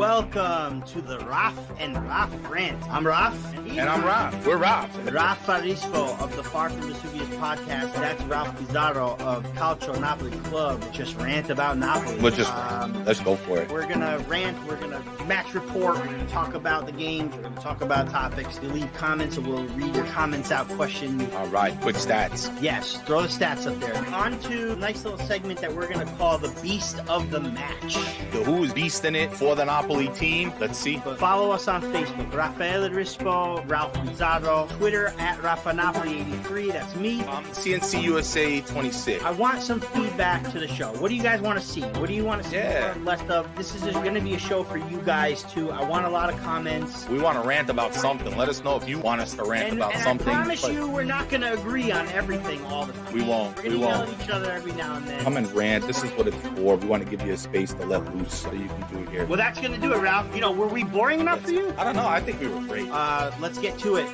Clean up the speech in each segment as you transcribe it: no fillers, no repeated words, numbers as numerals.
welcome to the Raf and Raf Rant. I'm Raf. And I'm Raf. We're Raf. Raf Farispo of the Far From Vesuvius podcast. That's Ralph Pizarro of Calcio Napoli Club. Just rant about Napoli. Let's go for it. We're going to rant. We're going to match report. We're going to talk about the games. We're going to talk about topics. You leave comments and we'll read your comments out. Question. All right. Quick stats. Yes. Throw the stats up there. On to a nice little segment that we're going to call the Beast of the Match. Who's beasting it for the Napoli team? Let's see. Follow us on Facebook, Rafael Rispo, Ralph Pizarro, Twitter at RafaNapoli83. That's me. CNC USA 26. I want some feedback to the show. What do you guys want to see? What do you want to see more or less of? This is going to be a show for you guys too. I want a lot of comments. We want to rant about something. Let us know if you want us to rant about something. I promise you, we're not going to agree on everything all the time. We won't. We're going to yell at each other every now and then. Come and rant. This is what it's for. We want to give you a space to let loose so you can do it here. Well, that's going to do it, Ralph. You know, were we boring enough for you? I don't know. I think we were great. Let's get to it.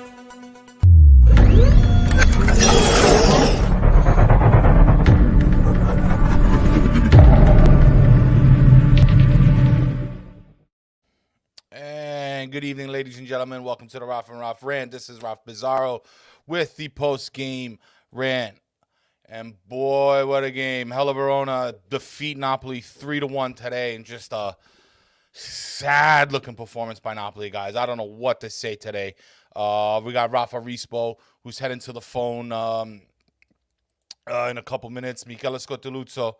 And good evening, ladies and gentlemen. Welcome to the Raf and Raf Rant. This is Ralph Pizarro with the post-game rant. And boy, what a game. Hella Verona defeat Napoli 3-1 today, and just a sad-looking performance by Napoli, guys. I don't know what to say today. We got Rafa Rispo, who's heading to the phone in a couple minutes. Michele Scottoluzzo.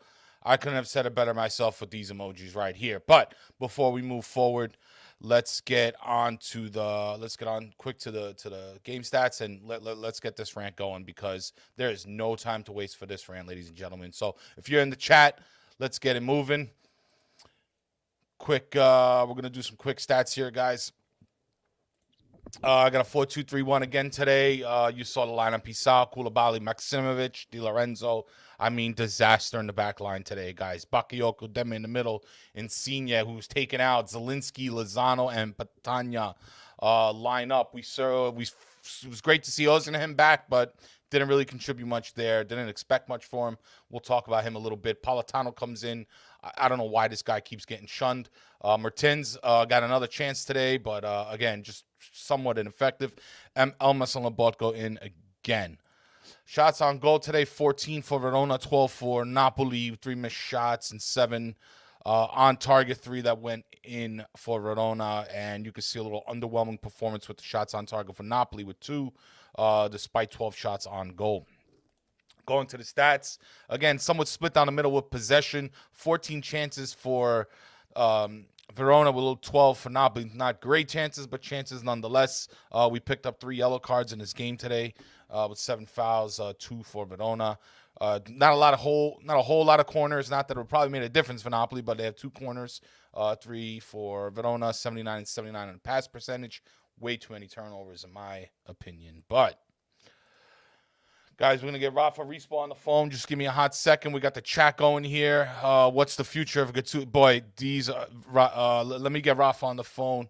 I couldn't have said it better myself with these emojis right here. But before we move forward, let's get on quick to the game stats, and let's get this rant going, because there is no time to waste for this rant, ladies and gentlemen. So if you're in the chat, let's get it moving. We're gonna do some quick stats here, guys. I got a 4-2-3-1 again today. You saw the lineup: Pisao, Koulibaly, Maximovic, Di Lorenzo. I mean, disaster in the back line today, guys. Bakayoko, Demme in the middle, Insigne, who's taken out, Zielinski, Lozano, and Patania line up. It was great to see Ozan back, but didn't really contribute much there. Didn't expect much for him. We'll talk about him a little bit. Politano comes in. I don't know why this guy keeps getting shunned. Mertens got another chance today, but again, just somewhat ineffective. Elmas and Labotko in again. Shots on goal today, 14 for Verona, 12 for Napoli, 3 missed shots and 7 on target, 3 that went in for Verona. And you can see a little underwhelming performance with the shots on target for Napoli with 2, despite 12 shots on goal. Going to the stats, again, somewhat split down the middle with possession. 14 chances for Verona with 12 for Napoli. Not great chances, but chances nonetheless. We picked up 3 yellow cards in this game today with 7 fouls, 2 for Verona. Not a whole lot of corners. Not that it would probably made a difference for Napoli, but they have 2 corners, 3 for Verona, 79 and 79 on pass percentage. Way too many turnovers in my opinion, but. Guys, we're going to get Rafa Rispo on the phone. Just give me a hot second. We got the chat going here. What's the future of Gattuso? Boy, let me get Rafa on the phone.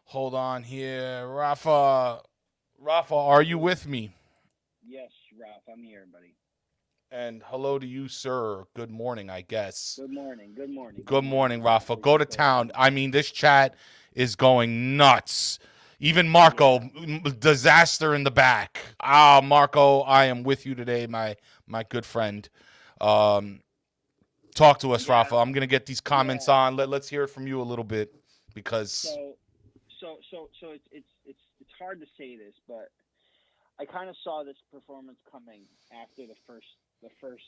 Hold on here. Rafa, are you with me? Yes, Ralph, I'm here, buddy. And hello to you, sir. Good morning, I guess. Good morning. Good morning, Rafa. Go to town. I mean, this chat is going nuts. Even Marco, disaster in the back. Marco, I am with you today, my good friend. Talk to us, Rafa. I'm gonna get these comments on. Let's hear it from you a little bit, because. So it's hard to say this, but I kind of saw this performance coming after the first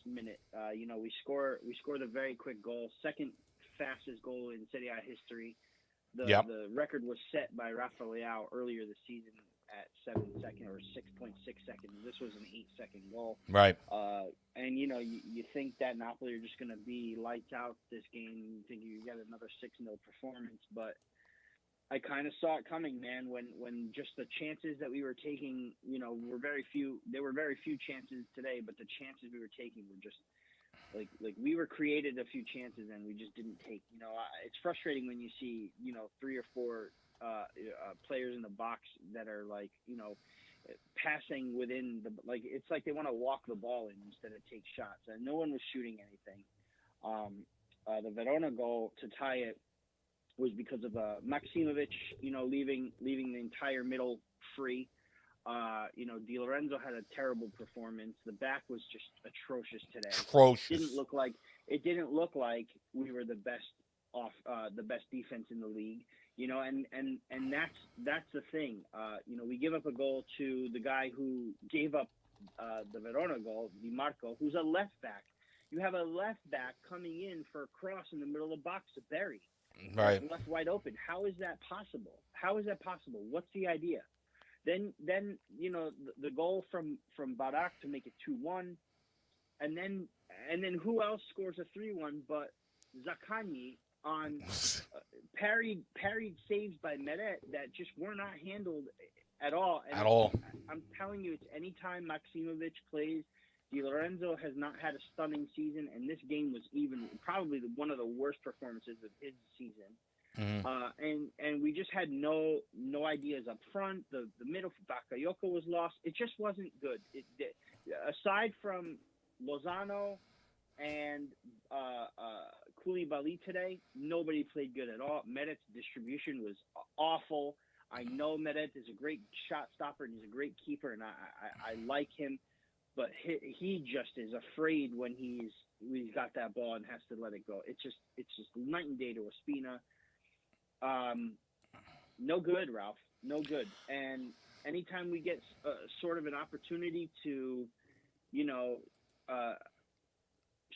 minute. We scored a very quick goal, second fastest goal in Serie A history. The record was set by Rafael earlier this season at 7 seconds or 6.6 seconds. This was an 8-second goal. Right. And you think that Napoli are just going to be lights out this game. You think you get another 6-0 performance, but I kind of saw it coming, man. When just the chances that we were taking, were very few. There were very few chances today, but the chances we were taking were just. Like we were created a few chances and we just didn't take. It's frustrating when you see 3 or 4 players in the box that are passing within the it's like they want to walk the ball in instead of take shots. And no one was shooting anything. The Verona goal to tie it was because of Maksimovic, leaving the entire middle free. Di Lorenzo had a terrible performance. The back was just atrocious today. Atrocious. It didn't look like we were the best defense in the league. And that's the thing. We give up a goal to the guy who gave up the Verona goal, Di Marco, who's a left back. You have a left back coming in for a cross in the middle of the box to bury. Right. Left wide open. How is that possible? What's the idea? Then the goal from Barak to make it 2-1, and then who else scores a 3-1 but Zaccagni on parried saves by Meret that just were not handled at all. And I'm telling you, it's anytime Maksimovic plays, Di Lorenzo has not had a stunning season, and this game was probably one of the worst performances of his season. Mm-hmm. And we just had no ideas up front. The middle for Bakayoko was lost. It just wasn't good. Aside from Lozano and Koulibaly today, nobody played good at all. Meret's distribution was awful. I know Meret is a great shot stopper and he's a great keeper, and I like him, but he just is afraid when he's got that ball and has to let it go. It's just night and day to Ospina. No good, Ralph. No good. And anytime we get sort of an opportunity to,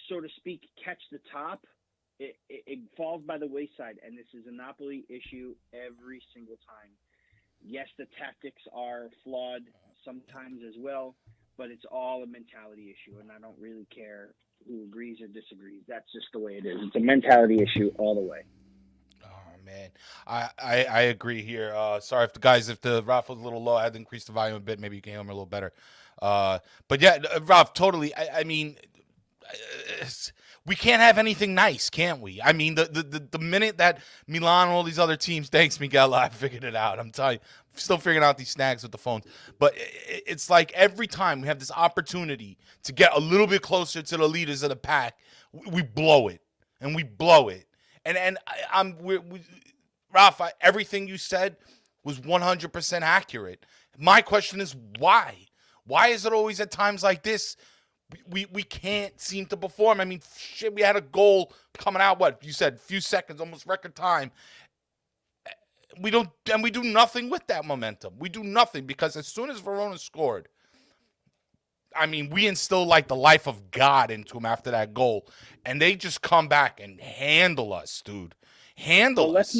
so to speak, catch the top, it falls by the wayside. And this is a Napoli issue every single time. Yes, the tactics are flawed sometimes as well, but it's all a mentality issue. And I don't really care who agrees or disagrees. That's just the way it is. It's a mentality issue all the way. Man, I agree here. Sorry if the Ralph was a little low. I had to increase the volume a bit. Maybe you can hear me a little better. But yeah, Ralph, totally. I mean, we can't have anything nice, can't we? I mean, the minute that Milan and all these other teams, thanks Miguel, I figured it out. I'm telling you, I'm still figuring out these snags with the phones. But it's like every time we have this opportunity to get a little bit closer to the leaders of the pack, we blow it, and we blow it. And Ralph, everything you said was 100% accurate. My question is why? Why is it always at times like this we can't seem to perform? I mean, shit, we had a goal coming out, what you said, a few seconds, almost record time. We do nothing with that momentum. We do nothing because as soon as Verona scored, I mean, we instill like the life of God into them after that goal, and they just come back and handle us, dude. Handle us.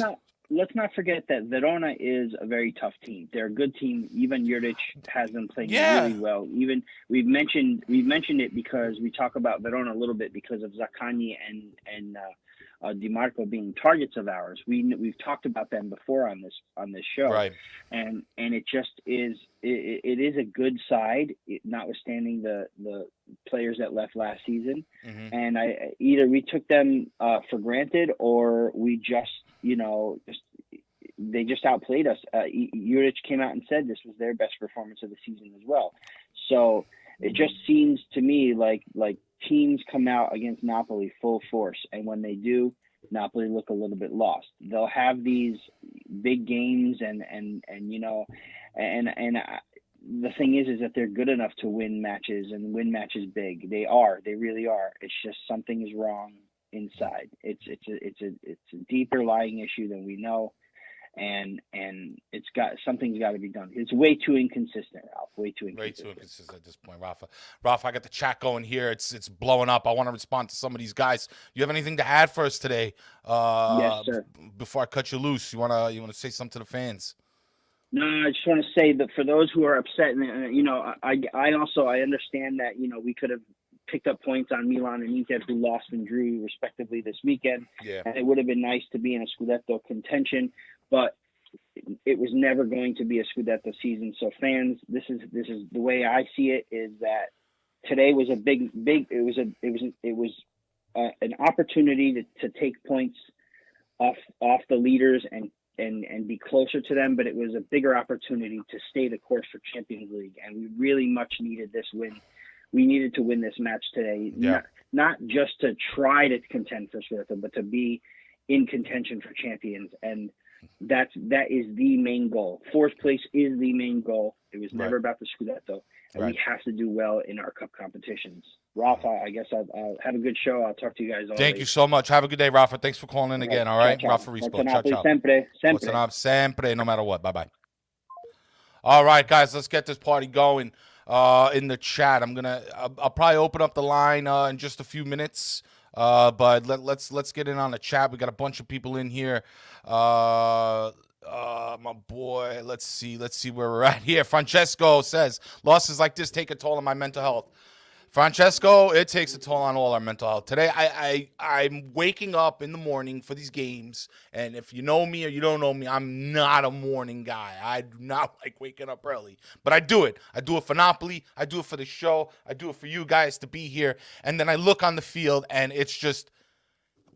Let's not forget that Verona is a very tough team. They're a good team. Even Juric has them playing really well. Even we've mentioned it because we talk about Verona a little bit because of Zaccagni and Di Marco being targets of ours. We've talked about them before on this show, right? And it just is it is a good side, notwithstanding the players that left last season. Mm-hmm. And either we took them for granted or we they just outplayed us. Juric came out and said this was their best performance of the season as well. So it just seems to me like teams come out against Napoli full force, and when they do, Napoli look a little bit lost. They'll have these big games, and the thing is that they're good enough to win matches and win matches big. They really are. It's just something is wrong inside. It's a deeper lying issue than we know. And something's got to be done. It's way too inconsistent, Ralph. Way too inconsistent at this point, Rafa. I got the chat going here. It's blowing up. I want to respond to some of these guys. You have anything to add for us today? Yes, sir. Before I cut you loose, you wanna say something to the fans? No, I just want to say that for those who are upset, and I understand that we could have picked up points on Milan and Inter, who lost and drew respectively this weekend. Yeah. And it would have been nice to be in a Scudetto contention, but it was never going to be a Scudetto season. So fans, this is the way I see it, is that today was a big it was an opportunity to take points off the leaders and be closer to them, but it was a bigger opportunity to stay the course for Champions League, and we really much needed this win. We needed to win this match today, not just to try to contend for Scudetto, but to be in contention for champions, and that is the main goal. Fourth place is the main goal. It was never about the Scudetto, and we have to do well in our cup competitions. Rafa, I guess I'll have a good show. I'll talk to you guys all Thank later. you so much. Have a good day, Rafa. Thanks for calling in again, all right? Ciao, ciao. Rafa Rispo. Forza Ciao, Napoli ciao. sempre, sempre. Forza Napoli sempre, no matter what. Bye-bye. All right, guys, let's get this party going in the chat. I'll probably open up the line in just a few minutes. But let's get in on the chat. We got a bunch of people in here. My boy, let's see where we're at here. Francesco says, losses like this take a toll on my mental health. Francesco, it takes a toll on all our mental health. Today, I'm waking up in the morning for these games, and if you know me or you don't know me, I'm not a morning guy. I do not like waking up early, but I do it. I do it for Napoli. I do it for the show. I do it for you guys to be here, and then I look on the field, and it's just,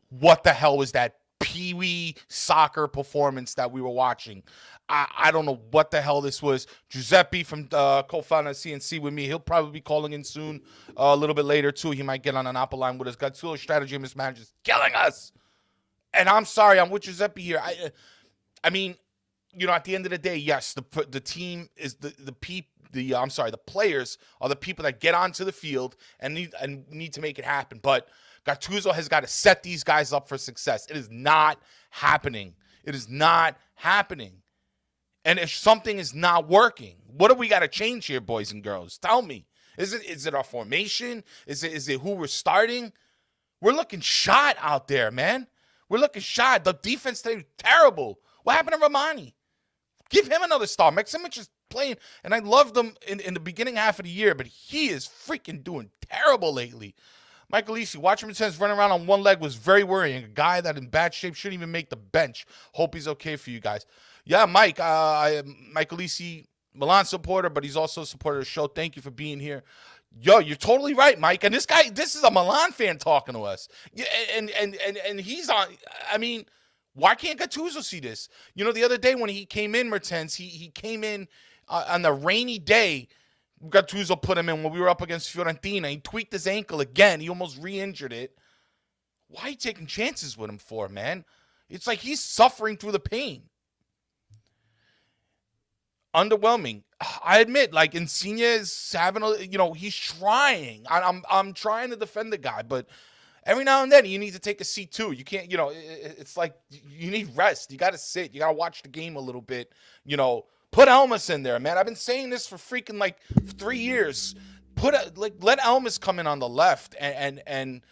what the hell was that peewee soccer performance that we were watching? I don't know what the hell this was. Giuseppe from co-founder CNC with me. He'll probably be calling in soon, a little bit later too. He might get on an Apple line with us. Gattuso's strategy and mismanagement is killing us. And I'm sorry, I'm with Giuseppe here. I mean, you know, at the end of the day, yes, the team is the players are the people that get onto the field and need to make it happen. But Gattuso has got to set these guys up for success. It is not happening. It is not happening. And if something is not working, what do we got to change here, boys and girls? Tell me. Is it our formation? Is it who we're starting? We're looking shot out there, man. We're looking shot. The defense today was terrible. What happened to Romani? Give him another star. Maximic is playing, and I loved him in the beginning half of the year, but he is freaking doing terrible lately. Michael Easy, watching him running around on one leg was very worrying. A guy that in bad shape shouldn't even make the bench. Hope he's okay for you guys. Yeah, Mike, Michael Easy, Milan supporter, but he's also a supporter of the show. Thank you for being here. Yo, you're totally right, Mike. And this is a Milan fan talking to us. Yeah, and he's on. I mean, why can't Gattuso see this? You know, the other day when he came in, Mertens, he came in on the rainy day. Gattuso put him in when we were up against Fiorentina. He tweaked his ankle again. He almost re-injured it. Why are you taking chances with him for, man? It's like he's suffering through the pain. Underwhelming. I admit, like, Insigne is having he's trying. I'm trying to defend the guy, but every now and then you need to take a seat too. You can't, it's like you need rest. You got to sit. You got to watch the game a little bit. Put Elmas in there, man. I've been saying this for freaking 3 years. Let Elmas come in on the left and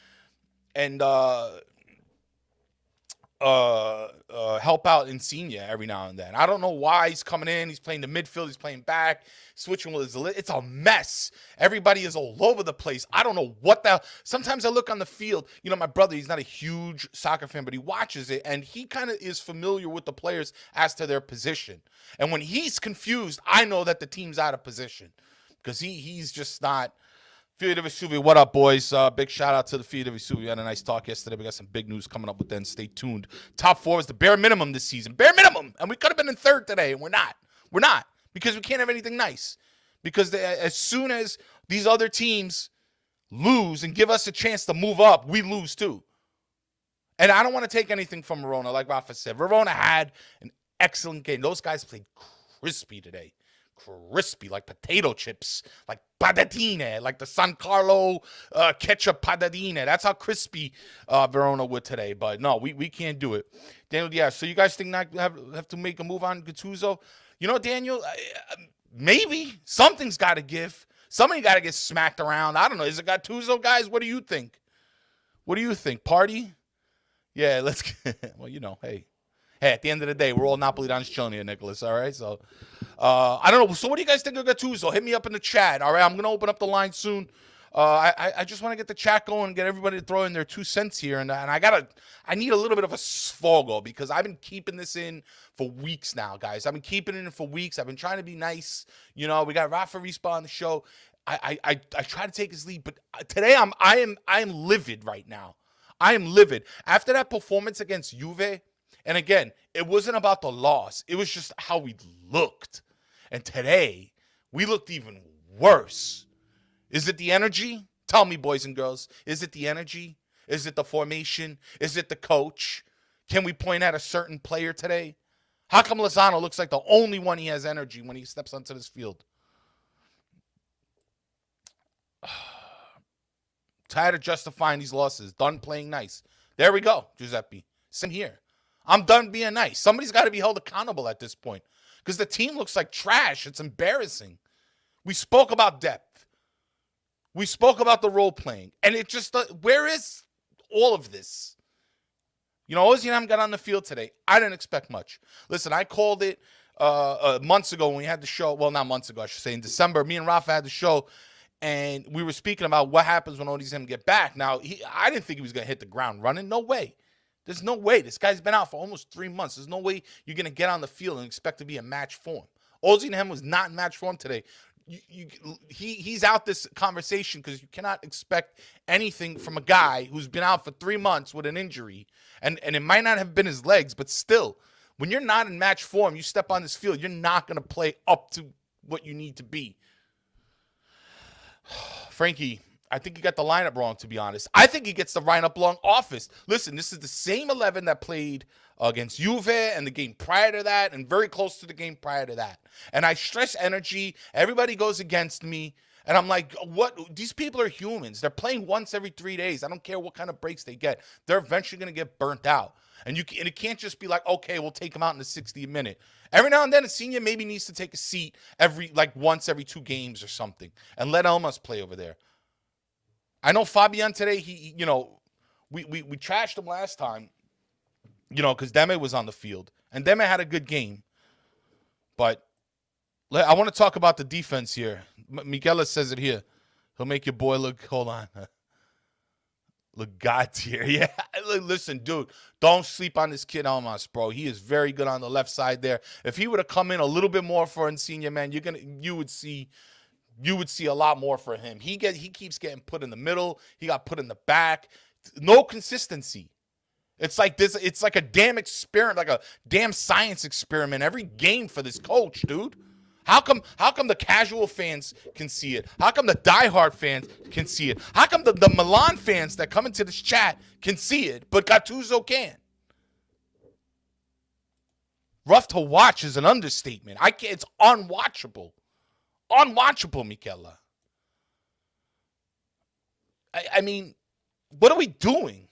help out Insigne every now and then. I don't know why he's coming in. He's playing the midfield. He's playing back, switching with his. It's a mess. Everybody is all over the place. I don't know what the. Sometimes I look on the field. My brother, he's not a huge soccer fan, but he watches it, and he kind of is familiar with the players as to their position. And when he's confused, I know that the team's out of position because he's just not. Figlio di Vesuvio, what up, boys? Big shout out to the Figlio di Vesuvio. We had a nice talk yesterday. We got some big news coming up with them. Stay tuned. Top 4 is the bare minimum this season. Bare minimum. And we could have been in 3rd today, and we're not. We're not. Because we can't have anything nice. Because as soon as these other teams lose and give us a chance to move up, we lose too. And I don't want to take anything from Verona, like Rafa said. Verona had an excellent game. Those guys played crispy today. Crispy, like potato chips, like patatine, like the San Carlo ketchup patatine. That's how crispy Verona would today. But no, we can't do it. Daniel, yeah. So you guys think not have to make a move on Gattuso? Daniel, maybe something's got to give. Somebody got to get smacked around. I don't know. Is it Gattuso, guys? What do you think? What do you think? Party? Yeah, let's. Well, hey. Hey, at the end of the day, we're all Napolitans chilling here, Nicholas, all right? So, I don't know. So what do you guys think of Gattuso? Hit me up in the chat, all right? I'm going to open up the line soon. I just want to get the chat going and get everybody to throw in their 2 cents here. And I need a little bit of a sfogo because I've been keeping this in for weeks now, guys. I've been keeping it in for weeks. I've been trying to be nice. We got Rafa Rispa on the show. I try to take his lead, but today I am livid right now. I am livid. After that performance against Juve, and again, it wasn't about the loss. It was just how we looked. And today, we looked even worse. Is it the energy? Tell me, boys and girls. Is it the energy? Is it the formation? Is it the coach? Can we point at a certain player today? How come Lozano looks like the only one he has energy when he steps onto this field? Tired of justifying these losses. Done playing nice. There we go, Giuseppe. Same here. I'm done being nice. Somebody's got to be held accountable at this point because the team looks like trash. It's embarrassing. We spoke about depth. We spoke about the role playing. And it just, where is all of this? You know, Ozzy got on the field today. I didn't expect much. Listen, I called it months ago when we had the show. Well, not months ago, I should say. In December, me and Rafa had the show, and we were speaking about what happens when Ozzy get back. Now, I didn't think he was going to hit the ground running. No way. There's no way. This guy's been out for almost 3 months. There's no way you're going to get on the field and expect to be in match form. Ozzy was not in match form today. He's out this conversation because you cannot expect anything from a guy who's been out for 3 months with an injury, and it might not have been his legs, but still, when you're not in match form, you step on this field, you're not going to play up to what you need to be. Frankie, I think you got the lineup wrong, to be honest. I think he gets the lineup wrong office. Listen, this is the same 11 that played against Juve and the game prior to that and very close to the game prior to that. And I stress energy. Everybody goes against me. And I'm like, what? These people are humans. They're playing once every 3 days. I don't care what kind of breaks they get. They're eventually going to get burnt out. And it can't just be like, okay, we'll take them out in the 60th minute. Every now and then, a senior maybe needs to take a seat once every 2 games or something and let Elmas play over there. I know Fabian today, we trashed him last time, because Deme was on the field. And Deme had a good game. But I want to talk about the defense here. Michela says it here. He'll make your boy look, hold on. Look God tier. Yeah, listen, dude, don't sleep on this kid Elmas, bro. He is very good on the left side there. If he would have come in a little bit more for Insigne, man, you would see a lot more for him. He keeps getting put in the middle. He got put in the back. No consistency. It's like this. It's like a damn experiment, like a damn science experiment every game for this coach, dude. How come the casual fans can see it? How come the diehard fans can see it? How come the Milan fans that come into this chat can see it, but Gattuso can't? Rough to watch is an understatement. It's unwatchable. Unwatchable, Michela. I mean, what are we doing?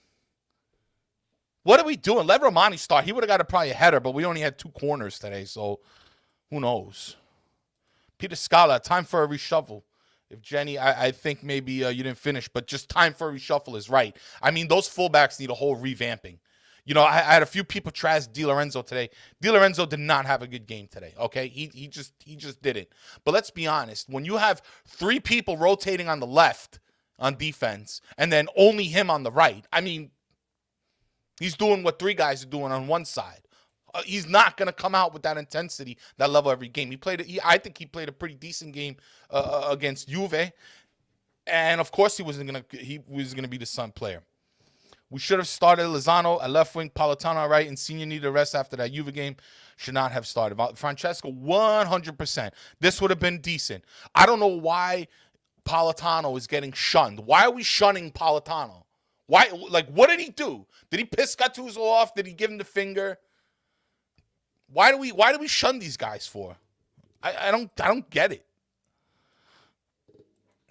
What are we doing? Let Romani start. He would have got probably a header, but we only had 2 corners today, so who knows? Peter Scala, time for a reshuffle. If Jenny, I think maybe you didn't finish, but just time for a reshuffle is right. I mean, those fullbacks need a whole revamping. I had a few people trash Di Lorenzo today. Di Lorenzo did not have a good game today, okay? He just didn't. But let's be honest. When you have 3 people rotating on the left on defense and then only him on the right, I mean, he's doing what 3 guys are doing on one side. He's not going to come out with that intensity, that level every game. I think he played a pretty decent game against Juve. And, of course, he was going to be the Sun player. We should have started Lozano at left wing, Politano at right, and Insigne needed a rest after that Juve game. Should not have started. Francesco, 100%. This would have been decent. I don't know why Politano is getting shunned. Why are we shunning Politano? Why? Like, what did he do? Did he piss Gattuso off? Did he give him the finger? Why do we shun these guys for? I don't get it.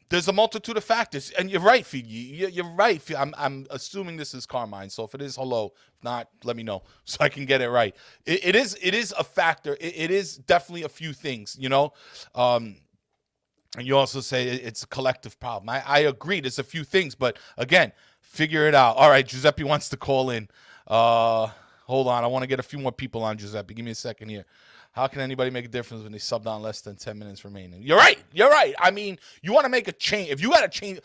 There's a multitude of factors, and you're right, Figi. You're right. I'm assuming this is Carmine, so if it is, hello. If not, let me know so I can get it right. It is a factor. It is definitely a few things, And you also say it's a collective problem. I agree. There's a few things, but again, figure it out. All right, Giuseppe wants to call in. Hold on. I want to get a few more people on, Giuseppe. Give me a second here. How can anybody make a difference when they subbed on less than 10 minutes remaining? You're right. I mean, you want to make a change. If you got to change,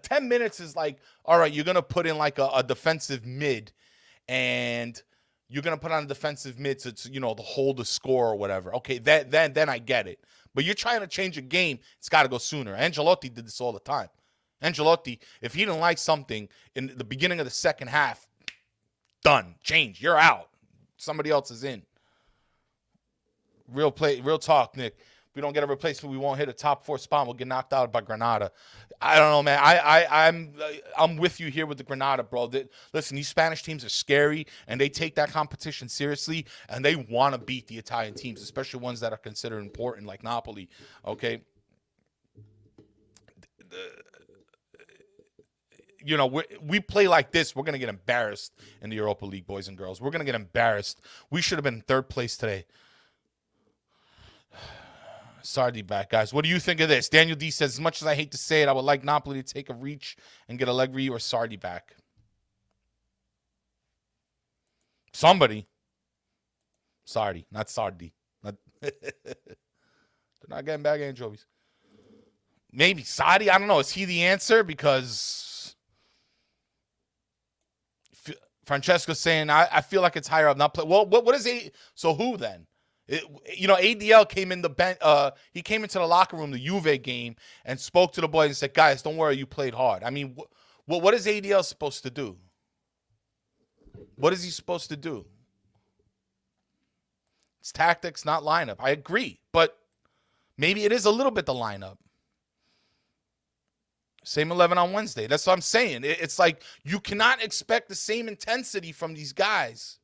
10 minutes is like, all right, you're going to put in like a defensive mid, and you're going to put on a defensive mid to hold the score or whatever. Okay, then I get it. But you're trying to change a game, it's got to go sooner. Ancelotti did this all the time. Ancelotti, if he didn't like something in the beginning of the second half, done. Change. You're out. Somebody else is in. Real talk, Nick. we don't get a replacement, we won't hit a top 4 spot. We'll get knocked out by Granada. I don't know, man. I'm with you here with the Granada, bro. Listen, these Spanish teams are scary, and they take that competition seriously, and they want to beat the Italian teams, especially ones that are considered important, like Napoli. Okay. You know, we play like this, we're going to get embarrassed in the Europa League, boys and girls. We're going to get embarrassed. We should have been in 3rd place today. Sardi back, guys. What do you think of this? Daniel D says, as much as I hate to say it, I would like Napoli to take a reach and get Allegri or Sardi back. Somebody. Sardi, not Sardi. They're not getting back anchovies. Maybe Sardi. I don't know. Is he the answer? Because Francesco's saying, I feel like it's higher up. Not play. Well, what is it? So who then? ADL came in he came into the locker room, the Juve game, and spoke to the boys and said, guys, don't worry, you played hard. I mean, what is ADL supposed to do? What is he supposed to do? It's tactics, not lineup. I agree, but maybe it is a little bit the lineup. Same 11 on Wednesday. That's what I'm saying. It's like you cannot expect the same intensity from these guys.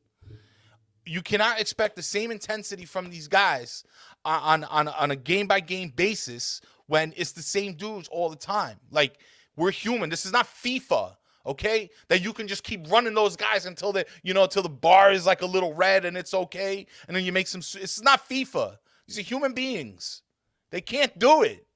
You cannot expect the same intensity from these guys on a game-by-game basis when it's the same dudes all the time. Like, we're human. This is not FIFA, okay? That you can just keep running those guys until the bar is like a little red and it's okay, and then you make some. It's not FIFA. These are human beings. They can't do it.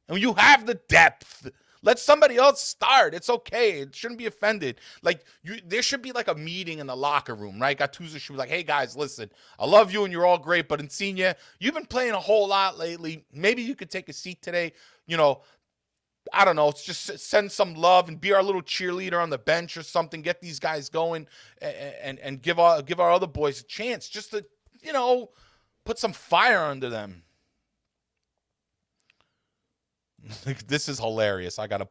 And you have the depth. Let somebody else start. It's okay. It shouldn't be offended. Like, there should be like a meeting in the locker room, right? Gattuso should be like, hey, guys, listen, I love you and you're all great, but Insigne, you've been playing a whole lot lately. Maybe you could take a seat today. You know, I don't know. Just send some love and be our little cheerleader on the bench or something. Get these guys going and give our other boys a chance just to, put some fire under them. This is hilarious. I gotta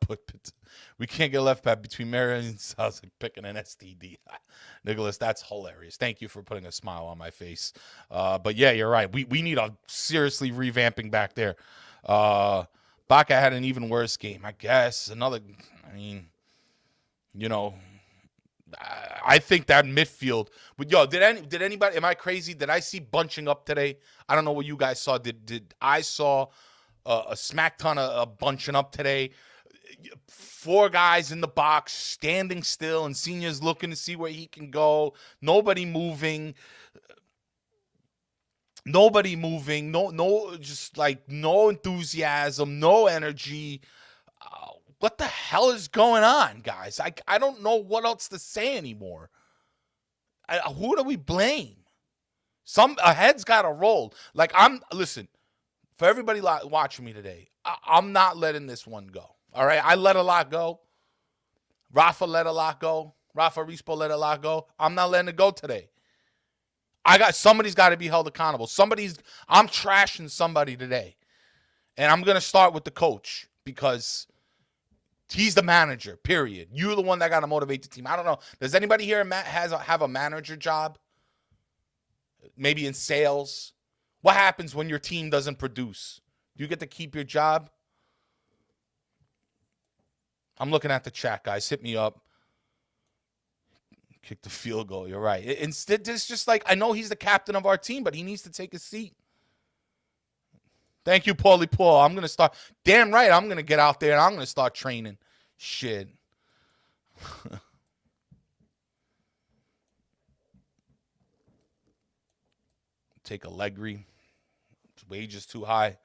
we can't get left back between Marion and South picking an STD. Nicholas, that's hilarious. Thank you for putting a smile on my face. But yeah, you're right. We need a seriously revamping back there. Baca had an even worse game, I guess. I think that midfield. But did anybody? Am I crazy? Did I see bunching up today? I don't know what you guys saw. Did I saw a smack ton of bunching up today? 4 guys in the box, standing still, and Senior's looking to see where he can go. Nobody moving. No, just like no enthusiasm, no energy. What the hell is going on, guys? I don't know what else to say anymore. Who do we blame? A head's got to roll. Like, listen, for everybody watching me today, I'm not letting this one go. All right? I let a lot go. Rafa let a lot go. Rafa Rispo let a lot go. I'm not letting it go today. Somebody's got to be held accountable. I'm trashing somebody today. And I'm going to start with the coach because he's the manager, period. You're the one that got to motivate the team. I don't know. Does anybody here have a manager job? Maybe in sales? What happens when your team doesn't produce? Do you get to keep your job? I'm looking at the chat, guys. Hit me up. Kick the field goal. You're right. Instead, it's just like, I know he's the captain of our team, but he needs to take a seat. Thank you, Paulie Paul. I'm going to start. Damn right, I'm going to get out there and I'm going to start training. Shit. Take Allegri. His wage is too high.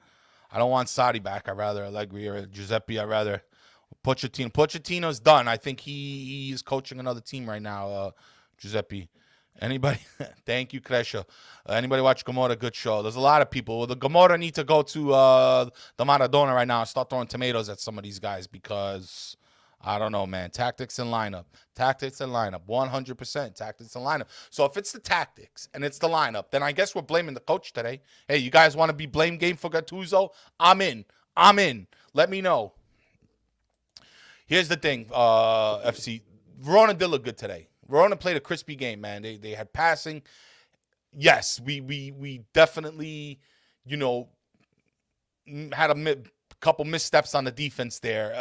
I don't want Sarri back. I'd rather Allegri or Giuseppe. I'd rather Pochettino. Pochettino's done. I think he is coaching another team right now, Giuseppe. Anybody? Thank you, Kresha. Anybody watch Gomorrah? Good show. There's a lot of people. The Gomorrah need to go to the Maradona right now and start throwing tomatoes at some of these guys because, I don't know, man. Tactics and lineup. 100% tactics and lineup. So if it's the tactics and it's the lineup, then I guess we're blaming the coach today. Hey, you guys want to be blame game for Gattuso? I'm in. Let me know. Here's the thing, FC. Verona did look good today. Verona played a crispy game, man. They had passing. Yes, we definitely, had a couple missteps on the defense there.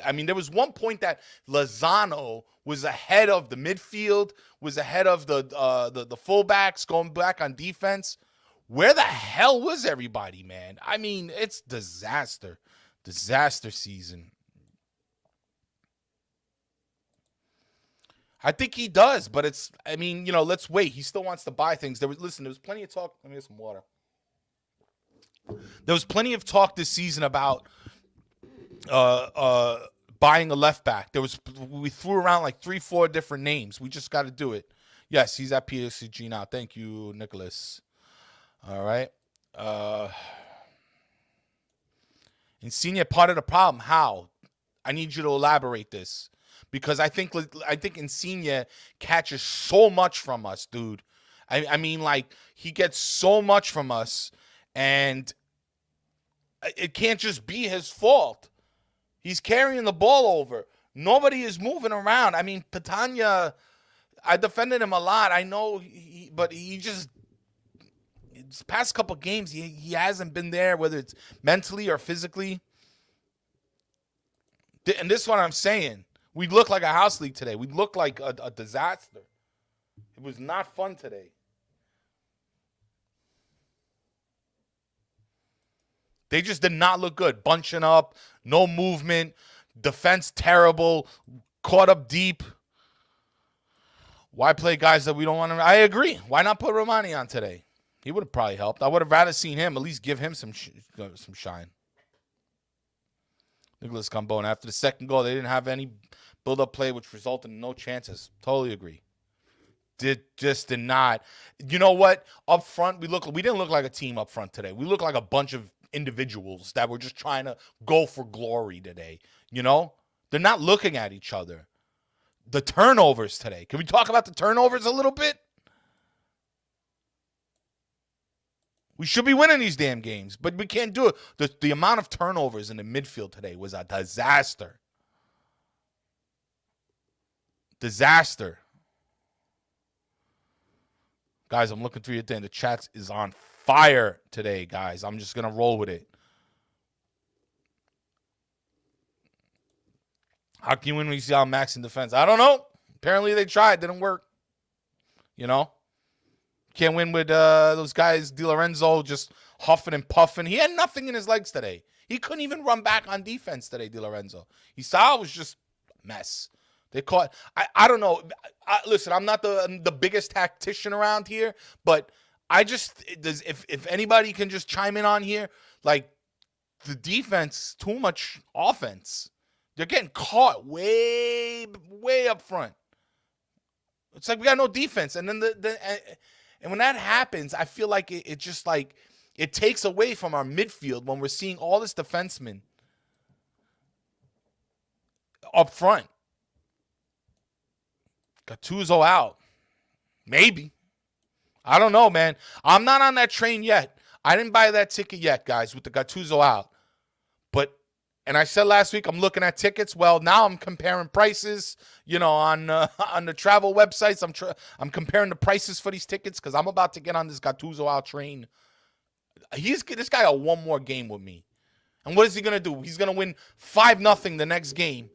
I mean, there was one point that Lozano was ahead of the midfield, was ahead of the fullbacks going back on defense. Where the hell was everybody, man? I mean, it's disaster season. I think he does, but let's wait. He still wants to buy things. There was plenty of talk. Let me get some water. There was plenty of talk this season about buying a left back. We threw around like 3-4 different names. We just got to do it. Yes, he's at PSG now. Thank you, Nicholas. All right. Insigne part of the problem. How? I need you to elaborate this, because I think Insigne catches so much from us, dude. I mean, like, he gets so much from us, and it can't just be his fault. He's carrying the ball over. Nobody is moving around. I mean, Petagna, I defended him a lot. I know, but he just, his past couple games, he hasn't been there, whether it's mentally or physically. And this is what I'm saying. We look like a house league today. We look like a disaster. It was not fun today. They just did not look good. Bunching up, no movement, defense terrible, caught up deep. Why play guys that we don't want to? I agree. Why not put Romani on today? He would have probably helped. I would have rather seen him at least give him some shine. Nicholas Cambone. After the second goal, they didn't have any build-up play, which resulted in no chances. Totally agree. Did not. You know what? Up front, we didn't look like a team up front today. We looked like a bunch of individuals that were just trying to go for glory today. You know? They're not looking at each other. The turnovers today. Can we talk about the turnovers a little bit? We should be winning these damn games, but we can't do it. The amount of turnovers in the midfield today was a disaster. Disaster. Guys, I'm looking through your thing. The chat is on fire today, guys. I'm just going to roll with it. How can you win when you see how Max in defense? I don't know. Apparently they tried. Didn't work. You know? Can't win with those guys, Di Lorenzo, just huffing and puffing. He had nothing in his legs today. He couldn't even run back on defense today, Di Lorenzo. He was just a mess. They caught. I don't know. Listen, I'm not the biggest tactician around here, but I just, if anybody can just chime in on here, like, the defense, too much offense. They're getting caught way up front. It's like we got no defense, and then and when that happens, I feel like it just like it takes away from our midfield when we're seeing all this defensemen up front. Gattuso out. Maybe. I don't know, man. I'm not on that train yet. I didn't buy that ticket yet, guys, with the Gattuso out. And I said last week I'm looking at tickets. Well, now I'm comparing prices, on the travel websites. I'm comparing the prices for these tickets because I'm about to get on this Gattuso out train. This guy got one more game with me. And what is he going to do? He's going to win 5-0 the next game.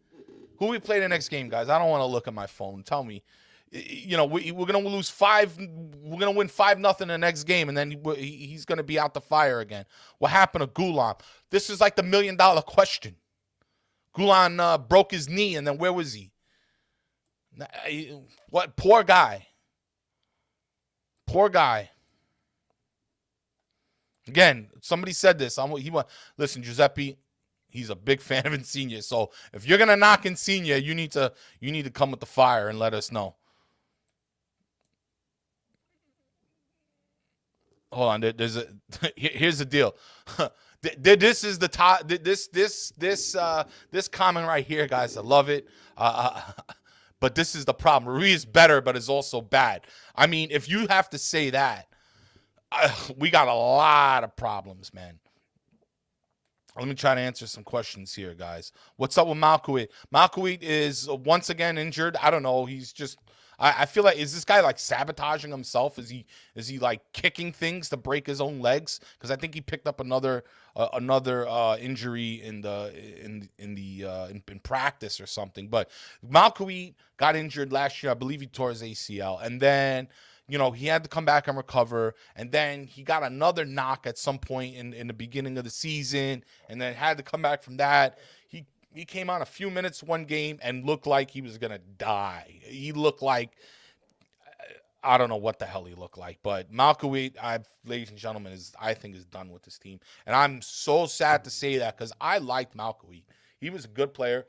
Who we play the next game, guys? I don't want to look at my phone. Tell me. We're going to lose 5. We're going to win 5-0 the next game, and then he's going to be out the fire again. What happened to Gulan? This is like the $1 million question. Gulan broke his knee, and then where was he? What? Poor guy. Poor guy. Again, somebody said this. Listen, Giuseppe. He's a big fan of Insigne. So if you're gonna knock Insigne, you need to come with the fire and let us know. Hold on. Here's the deal. This is the top. This comment right here, guys. I love it. But this is the problem. Rui is better, but is also bad. I mean, if you have to say that, we got a lot of problems, man. Let me try to answer some questions here, guys. What's up with Malkuit? Malkuit is once again injured. I don't know. I feel like, is this guy like sabotaging himself? Is he like kicking things to break his own legs? Because I think he picked up another injury in practice or something. But Malkoui got injured last year. I believe he tore his ACL, and then he had to come back and recover, and then he got another knock at some point in the beginning of the season, and then had to come back from that. He came on a few minutes one game and looked like he was going to die. He looked like, I don't know what the hell he looked like, but Malkoui, ladies and gentlemen, I think is done with this team. And I'm so sad to say that because I liked Malkoui. He was a good player.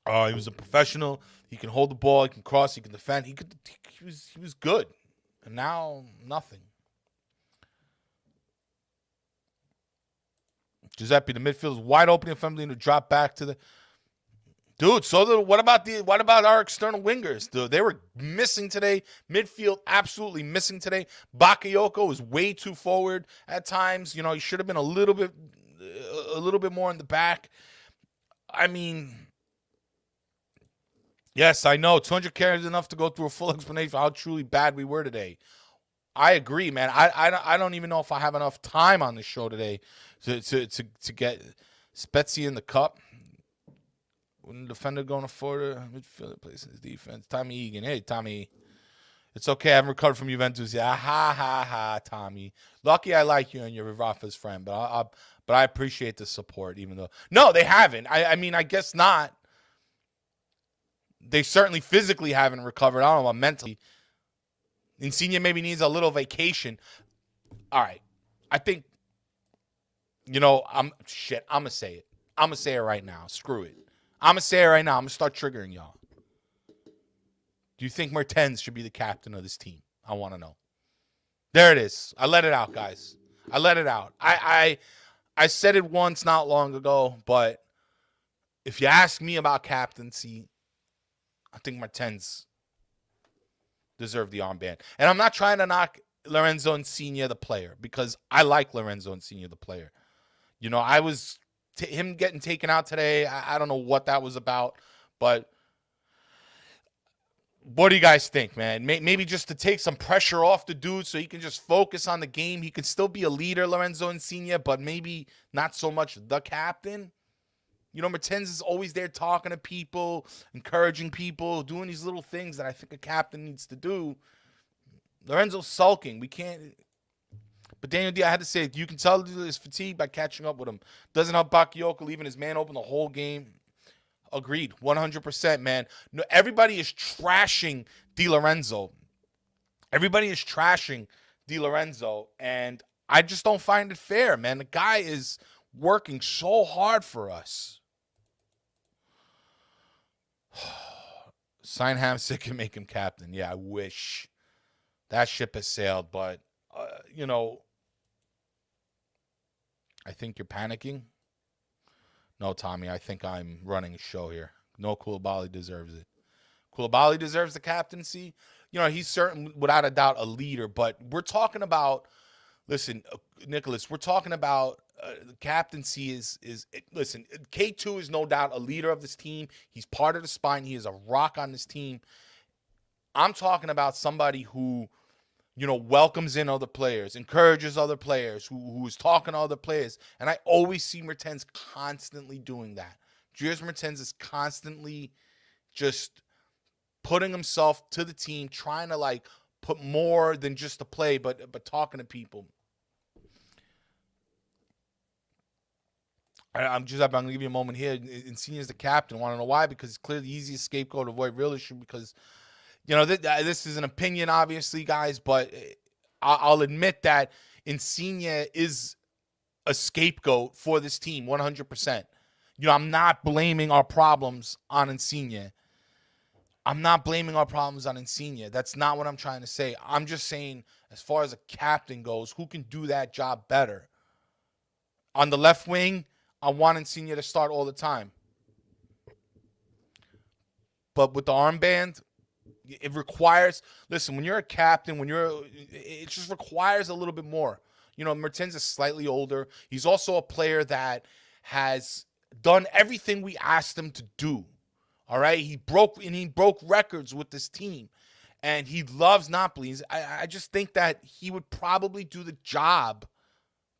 He was a professional. He can hold the ball. He can cross. He can defend. He was good. And now, nothing. Giuseppe, the midfield is wide open and Femlin to drop back to the dude. So what about our external wingers? Dude, they were missing today. Midfield absolutely missing today. Bakayoko is way too forward at times. He should have been a little bit more in the back. I mean, yes, I know 200 carries is enough to go through a full explanation for how truly bad we were today. I agree, man. I don't even know if I have enough time on the show today to get Spezia in the cup. When the defender going forward, midfielder plays his defense. Tommy Egan. Hey, Tommy. It's okay. I haven't recovered from Juventus yet. Ha, ha, ha, Tommy. Lucky I like you and you're Rafa's friend, but I appreciate the support, even though. No, they haven't. I mean, I guess not. They certainly physically haven't recovered. I don't know about mentally. Insigne maybe needs a little vacation. All right. I think, I'm going to say it. I'm going to say it right now. Screw it. I'm going to say it right now. I'm going to start triggering y'all. Do you think Mertens should be the captain of this team? I want to know. There it is. I let it out, guys. I let it out. I said it once not long ago, but if you ask me about captaincy, I think Mertens deserve the armband. And I'm not trying to knock Lorenzo Insigne, the player, because I like Lorenzo Insigne, the player. I was him getting taken out today. I don't know what that was about, but what do you guys think, man? Maybe just to take some pressure off the dude so he can just focus on the game. He can still be a leader, Lorenzo Insigne, but maybe not so much the captain. Mertens is always there talking to people, encouraging people, doing these little things that I think a captain needs to do. Lorenzo's sulking. We can't. But Daniel D, I had to say, you can tell his fatigue by catching up with him. Doesn't help Bakayoko leaving his man open the whole game. Agreed. 100%, man. No, everybody is trashing Di Lorenzo. Everybody is trashing Di Lorenzo. And I just don't find it fair, man. The guy is working so hard for us. Sign Hamsik and make him captain. Yeah, I wish. That ship has sailed, but, I think you're panicking. No, Tommy, I think I'm running a show here. No, Koulibaly deserves it. Koulibaly deserves the captaincy. He's certain, without a doubt, a leader, but we're talking about, listen, Nicholas, we're talking about the captaincy listen, K2 is no doubt a leader of this team. He's part of the spine. He is a rock on this team. I'm talking about somebody who, welcomes in other players, encourages other players, who is talking to other players. And I always see Mertens constantly doing that. Dries Mertens is constantly just putting himself to the team, trying to put more than just the play, but talking to people. I'm going to give you a moment here. Insigne is the captain. Want to know why? Because it's clearly the easiest scapegoat to avoid real issue because, this is an opinion, obviously, guys, but I'll admit that Insigne is a scapegoat for this team, 100%. I'm not blaming our problems on Insigne. That's not what I'm trying to say. I'm just saying, as far as a captain goes, who can do that job better? On the left wing, I want Insigne to start all the time. But with the armband, it requires, listen, when you're a captain, it just requires a little bit more. Mertens is slightly older. He's also a player that has done everything we asked him to do All right, he broke records with this team, and he loves Napoli. I just think that he would probably do the job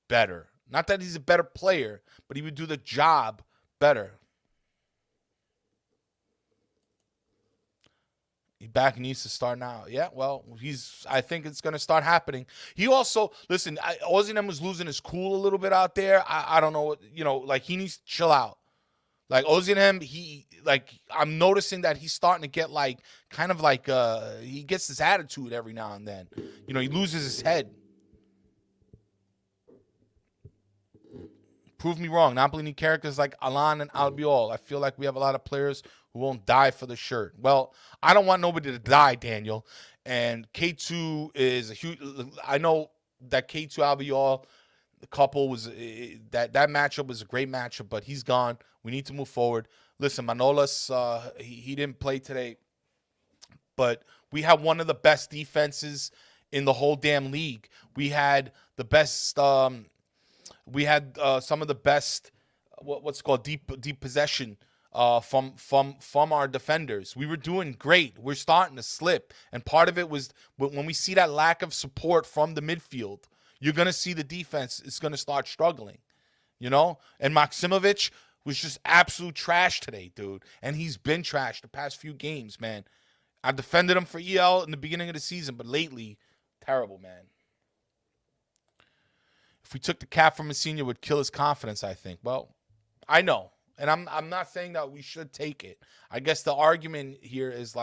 better. Not that he's a better player, but he would do the job better. He back needs to start now. Yeah, well, I think it's going to start happening. He also, listen, Ozzy was losing his cool a little bit out there. I don't know, like he needs to chill out. Like Ozzy, I'm noticing that he's starting to get he gets this attitude every now and then. He loses his head. Prove me wrong. Napoli need characters like Alan and Albiol. I feel like we have a lot of players who won't die for the shirt. Well, I don't want nobody to die, Daniel. And K2 is a huge. I know that K2 Albiol, the couple was that matchup was a great matchup, but he's gone. We need to move forward. Listen, Manolas, he didn't play today, but we have one of the best defenses in the whole damn league. We had the best. We had some of the best, what's called deep possession from our defenders. We were doing great. We're starting to slip, and part of it was when we see that lack of support from the midfield. You're gonna see the defense is gonna start struggling, And Maksimovic was just absolute trash today, dude. And he's been trash the past few games, man. I defended him for EL in the beginning of the season, but lately, terrible, man. If we took the cap from Messina, it would kill his confidence, I think. Well, I know. And I'm not saying that we should take it. I guess the argument here is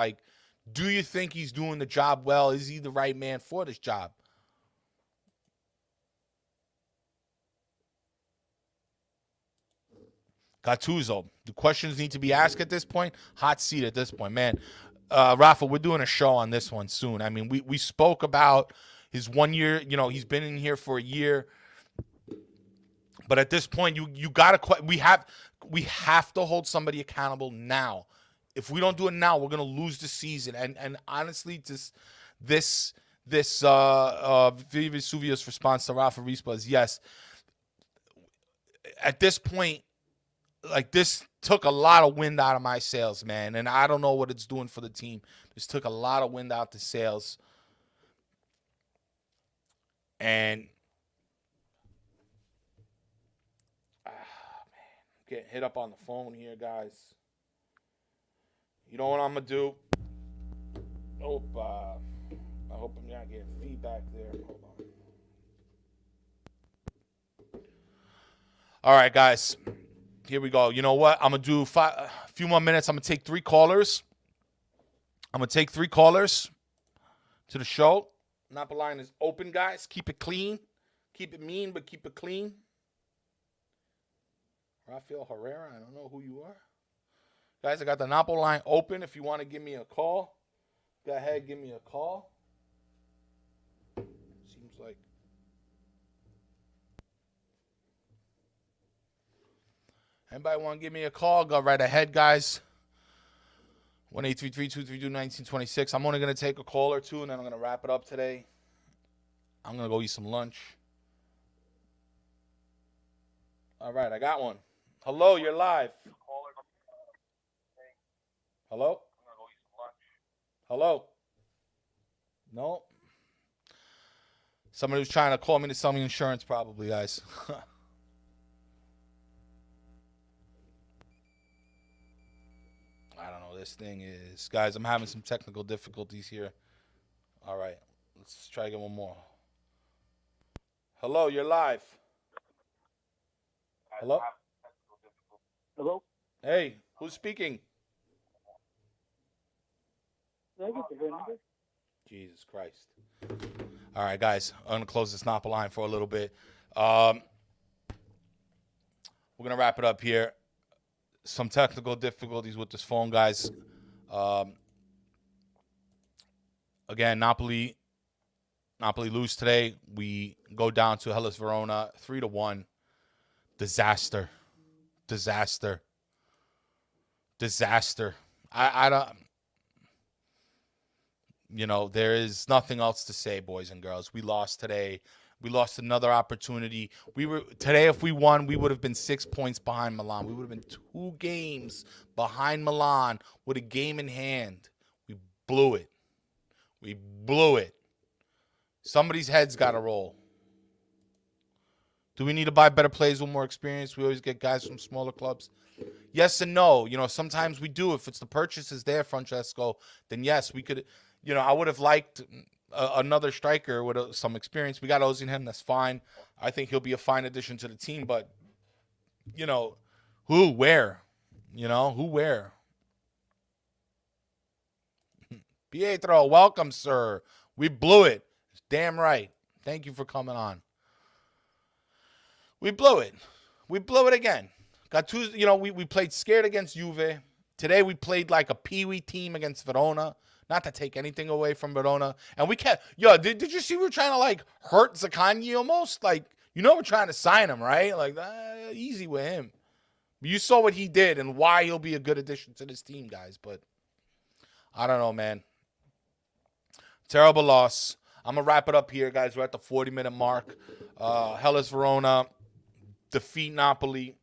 do you think he's doing the job well? Is he the right man for this job? Gattuso. The questions need to be asked at this point. Hot seat at this point. Man, Rafa, we're doing a show on this one soon. I mean, we spoke about his 1 year. He's been in here for a year. But at this point, you gotta we have to hold somebody accountable now. If we don't do it now, we're gonna lose the season. And honestly, this Vesuvius response to Rafa Rispa is yes. At this point, this took a lot of wind out of my sails, man. And I don't know what it's doing for the team. This took a lot of wind out the sails. And getting hit up on the phone here, guys. You know what I'm going to do? I hope I'm not getting feedback there. Hold on. All right, guys. Here we go. You know what? I'm going to do a few more minutes. I'm going to take 3 callers. to the show. Napa line is open, guys. Keep it clean. Keep it mean, but keep it clean. Rafael Herrera, I don't know who you are. Guys, I got the Napo line open. If you want to give me a call, go ahead, give me a call. Seems like. Anybody want to give me a call, go right ahead, guys. 1-833-232-1926. I'm only going to take a call or two, and then I'm going to wrap it up today. I'm going to go eat some lunch. All right, I got one. Hello, you're live. Hello? Hello? No? Somebody was trying to call me to sell me insurance, probably, guys. I don't know. This thing is... Guys, I'm having some technical difficulties here. All right. Let's try to get one more. Hello, you're live. Hello? Hello? Hey, who's speaking? Jesus Christ. All right, guys. I'm going to close this Napa line for a little bit. We're going to wrap it up here. Some technical difficulties with this phone, guys. Again, Napoli lose today. We go down to Hellas Verona 3-1. Disaster. I don't... You know, there is nothing else to say, boys and girls. We lost today. We lost another opportunity. Today, if we won, we would have been 6 points behind Milan. We would have been 2 games behind Milan with a game in hand. We blew it. We blew it. Somebody's head's got to roll. Do we need to buy better players with more experience? We always get guys from smaller clubs. Yes and no. Sometimes we do. If it's the purchase is there, Francesco, then yes, we could. I would have liked another striker with some experience. We got Osimhen. That's fine. I think he'll be a fine addition to the team. But, who, where? Who, where? Pietro, welcome, sir. We blew it. Damn right. Thank you for coming on. We blew it. We blew it again. Got 2, we played scared against Juve. Today we played like a peewee team against Verona. Not to take anything away from Verona. And we kept, did you see we were trying to like hurt Zaccagni almost? Like, we're trying to sign him, right? Like, easy with him. You saw what he did and why he'll be a good addition to this team, guys. But I don't know, man. Terrible loss. I'm going to wrap it up here, guys. We're at the 40-minute mark. Hellas Verona defeat Napoli.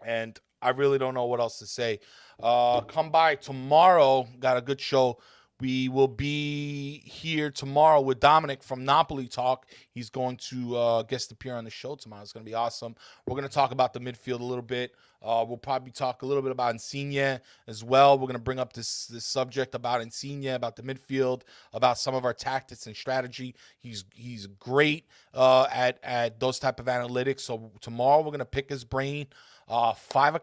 And I really don't know what else to say. Come by tomorrow. Got a good show. We will be here tomorrow with Dominic from Napoli Talk. He's going to guest appear on the show tomorrow. It's going to be awesome. We're going to talk about the midfield a little bit. We'll probably talk a little bit about Insigne as well. We're going to bring up this subject about Insigne, about the midfield, about some of our tactics and strategy. He's great at those type of analytics. So tomorrow we're going to pick his brain. 5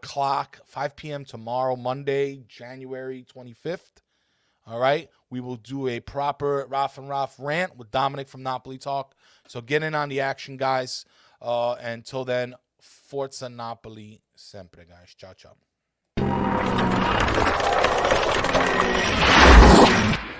p.m. tomorrow, Monday, January 25th. All right. We will do a proper Raf and Raf rant with Dominic from Napoli Talk. So get in on the action, guys. Until then, Forza Napoli sempre, guys. Ciao, ciao.